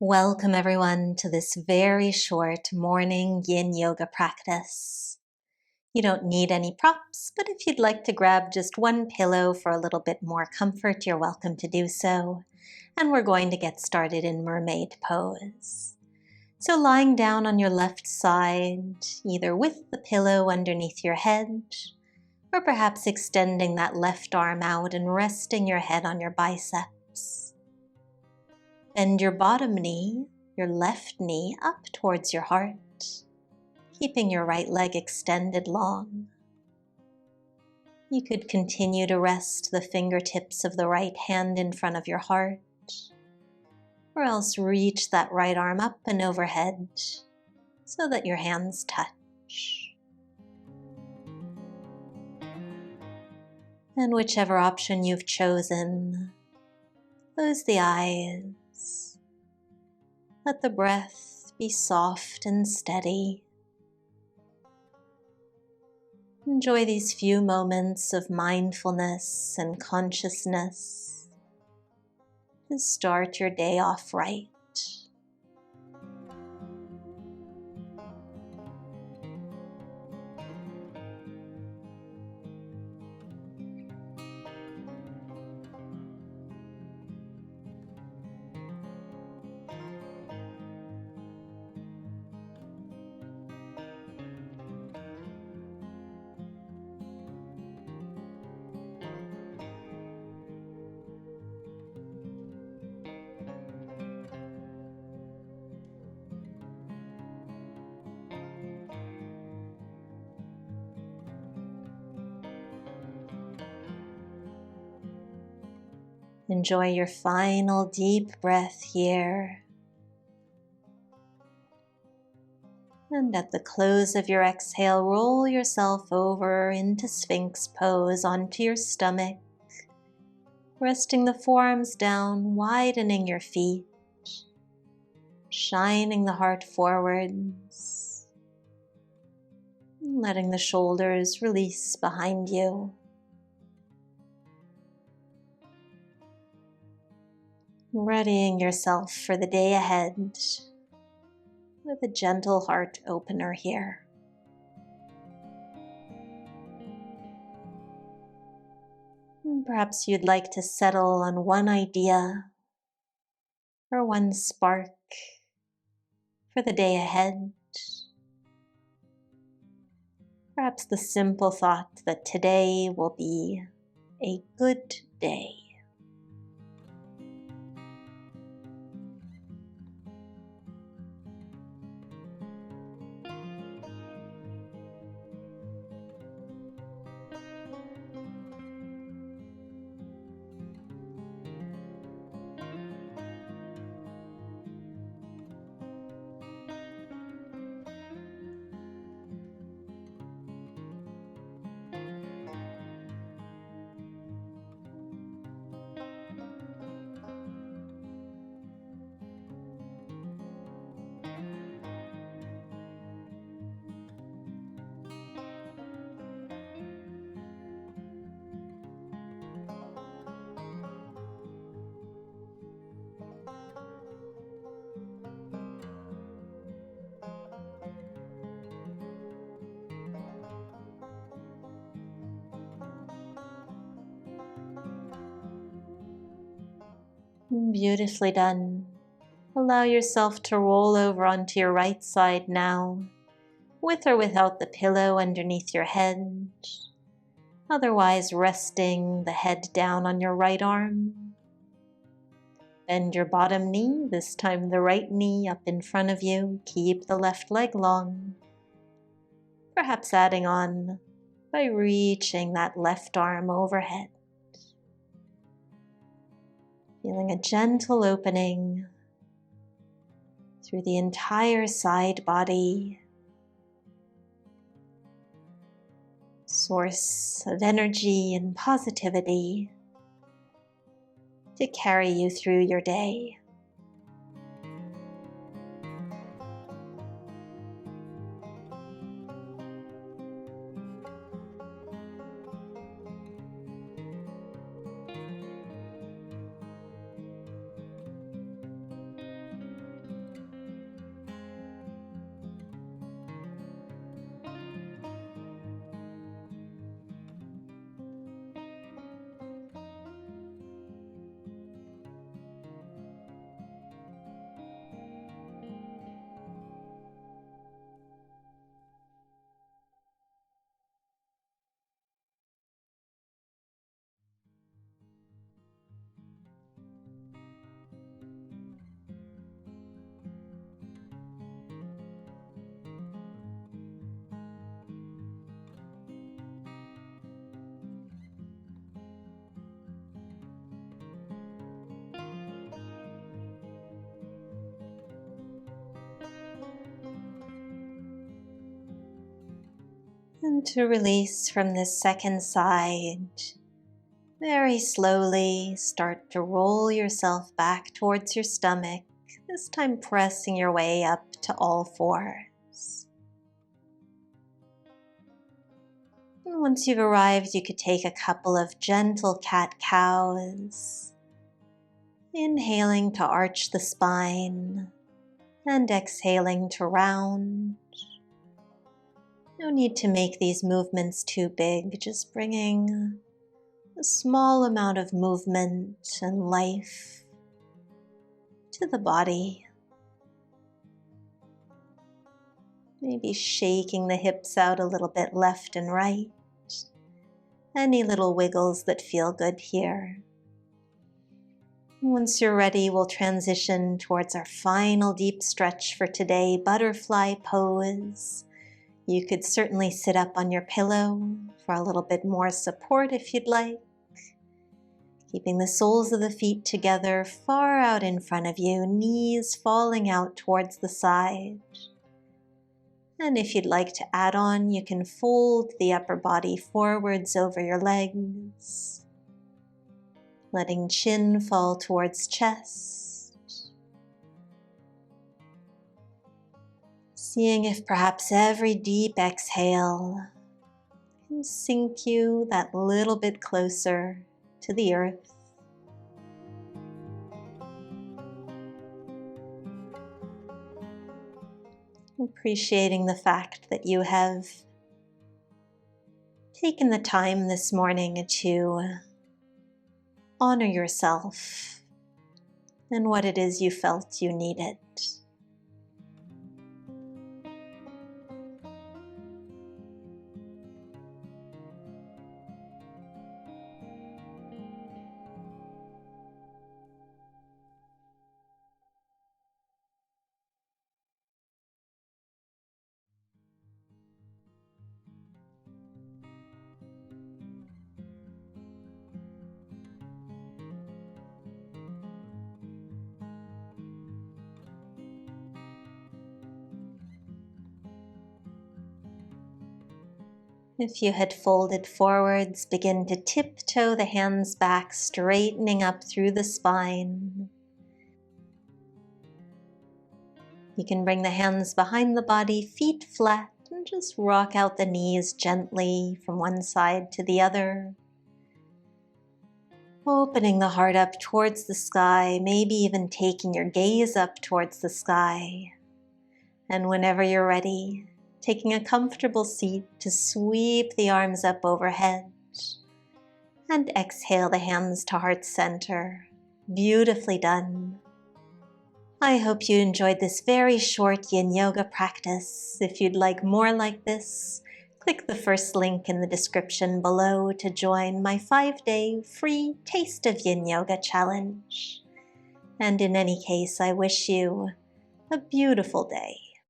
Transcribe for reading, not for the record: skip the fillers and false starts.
Welcome everyone to this very short morning yin yoga practice. You don't need any props, but if you'd like to grab just one pillow for a little bit more comfort, you're welcome to do so. And we're going to get started in Mermaid Pose. So lying down on your left side, either with the pillow underneath your head, or perhaps extending that left arm out and resting your head on your biceps. Bend your bottom knee, your left knee up towards your heart, keeping your right leg extended long. You could continue to rest the fingertips of the right hand in front of your heart, or else reach that right arm up and overhead so that your hands touch. And whichever option you've chosen, close the eyes. Let the breath be soft and steady. Enjoy these few moments of mindfulness and consciousness to start your day off right. Enjoy your final deep breath here. And at the close of your exhale, roll yourself over into Sphinx Pose onto your stomach, resting the forearms down, widening your feet, shining the heart forwards, letting the shoulders release behind you. Readying yourself for the day ahead with a gentle heart opener here. And perhaps you'd like to settle on one idea or one spark for the day ahead. Perhaps the simple thought that today will be a good day. Beautifully done. Allow yourself to roll over onto your right side now, with or without the pillow underneath your head, otherwise resting the head down on your right arm. Bend your bottom knee, this time the right knee up in front of you. Keep the left leg long. Perhaps adding on by reaching that left arm overhead. Feeling a gentle opening through the entire side body. Source of energy and positivity to carry you through your day. And to release from this second side, very slowly start to roll yourself back towards your stomach, this time pressing your way up to all fours. And once you've arrived, you could take a couple of gentle cat-cows, inhaling to arch the spine and exhaling to round. No need to make these movements too big, just bringing a small amount of movement and life to the body. Maybe shaking the hips out a little bit left and right. Any little wiggles that feel good here. Once you're ready, we'll transition towards our final deep stretch for today, butterfly pose. You could certainly sit up on your pillow for a little bit more support if you'd like. Keeping the soles of the feet together far out in front of you, knees falling out towards the side. And if you'd like to add on, you can fold the upper body forwards over your legs, letting chin fall towards chest. Seeing if perhaps every deep exhale can sink you that little bit closer to the earth. Appreciating the fact that you have taken the time this morning to honor yourself and what it is you felt you needed. If you had folded forwards, begin to tiptoe the hands back, straightening up through the spine. You can bring the hands behind the body, feet flat, and just rock out the knees gently from one side to the other. Opening the heart up towards the sky, maybe even taking your gaze up towards the sky. And whenever you're ready, taking a comfortable seat to sweep the arms up overhead and exhale the hands to heart center. Beautifully done. I hope you enjoyed this very short yin yoga practice. If you'd like more like this, click the first link in the description below to join my 5-day free Taste of Yin Yoga challenge. And in any case, I wish you a beautiful day.